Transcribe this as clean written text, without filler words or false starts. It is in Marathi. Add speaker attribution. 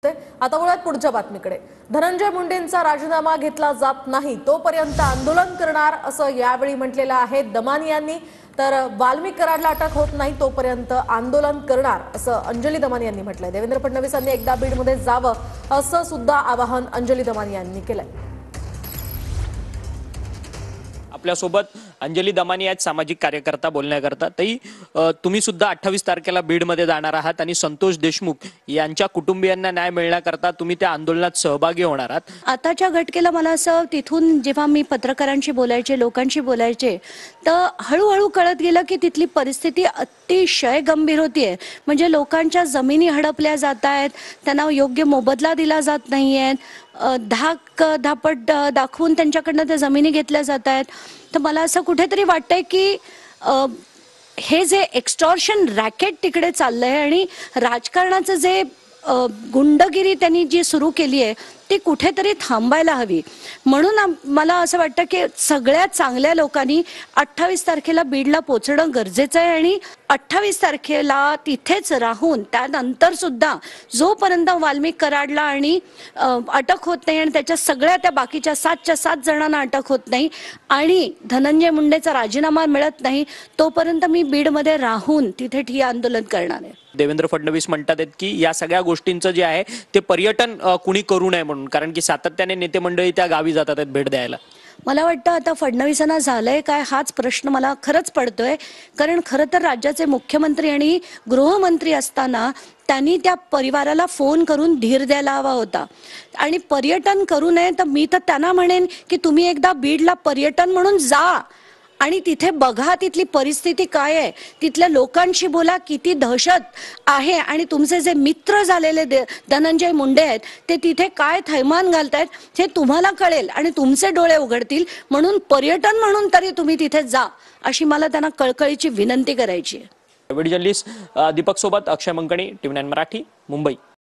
Speaker 1: आता वळूयात पुढच्या बातमीकडे। धनंजय मुंडेंचा राजीनामा घेतला जात नाही तोपर्यंत आंदोलन करणार असं यावेळी म्हटलेलं आहे दमानी यांनी। तर वाल्मिक कराडला अटक होत नाही तोपर्यंत आंदोलन करणार असं अंजली दमानी यांनी म्हटलंय। देवेंद्र फडणवीसांनी एकदा बीडमध्ये जावं असं सुद्धा आवाहन अंजली दमानी यांनी केलंय।
Speaker 2: आपल्यासोबत अंजली दमानी आहेत, सामाजिक कार्यकर्ता, बोलण्याकरता। ताई, तुम्ही सुद्धा 28 तारखेला बीडमध्ये जाणार आहात आणि संतोष देशमुख यांच्या कुटुंबियांना न्याय मिळण्याकरता तुम्ही त्या आंदोलनात सहभागी होणार आहात।
Speaker 3: आताच्या घटकेला मला असं तिथून जेव्हा मी पत्रकारांशी बोलायचे, लोकांशी बोलायचे, तर हळूहळू कळत गेलं की तिथली परिस्थिती अतिशय गंभीर होतीये। म्हणजे लोकांच्या जमिनी हडपल्या जात आहेत, त्यांना योग्य मोबदला दिला जात नाहीये, धापट दाखवून त्यांच्याकडनं त्या जमिनी घेतल्या जात आहेत। तर मला असं कुठेतरी वाटतंय की हे जे एक्स्टॉर्शन रॅकेट तिकडे चाललंय आणि राजकारणाचं जे गुंडगिरी त्यांनी जी सुरू केली आहे ती कुठेतरी थांबायला हवी। म्हणून मला असं वाटतं की सगळ्या चांगल्या लोकांनी 28 तारखेला बीडला पोहोचणं गरजेचं आहे आणि 28 तारखेला तिथेच राहून त्यानंतर सुद्धा जोपर्यंत वाल्मिक कराडला आणि अटक होत नाही आणि त्याच्या सगळ्या त्या बाकीच्या 7च्या 7 जणांना अटक होत नाही आणि धनंजय मुंडेचा राजीनामा मिळत नाही तोपर्यंत मी बीडमध्ये राहून तिथे ठिय्या आंदोलन करणार आहे।
Speaker 2: देवेंद्र फडणवीस म्हणतात की या सगळ्या गोष्टींचं जे आहे ते पर्यटन कुणी करू नये म्हणून, कारण की सातत्याने नेते मंडळी त्या गावी जातात आहेत भेट द्यायला।
Speaker 3: मला वाटतं आता फडणवीसांना झालंय काय हाच प्रश्न मला खरंच पडतोय, कारण खरं तर राज्याचे मुख्यमंत्री आणि गृहमंत्री असताना त्यांनी त्या परिवाराला फोन करून धीर द्यायला हवा होता आणि पर्यटन करू नये। तर मी तर त्यांना म्हणेन की तुम्ही एकदा बीडला पर्यटन म्हणून जा आणि तिथे बघा तिथली परिस्थिती काय आहे, तिथल्या लोकांशी बोला, किती दहशत आहे आणि तुमचे जे मित्र झालेले धनंजय मुंडे आहेत ते तिथे काय थैमान घालतायत हे तुम्हाला कळेल आणि तुमचे डोळे उघडतील। म्हणून पर्यटन म्हणून तरी तुम्ही तिथे जा अशी मला त्यांना कळकळीची विनंती करायची आहे।
Speaker 2: व्हिडिओ जर्नलिस्ट दीपक सोबत अक्षय मंकणी, TV9 मराठी, मुंबई।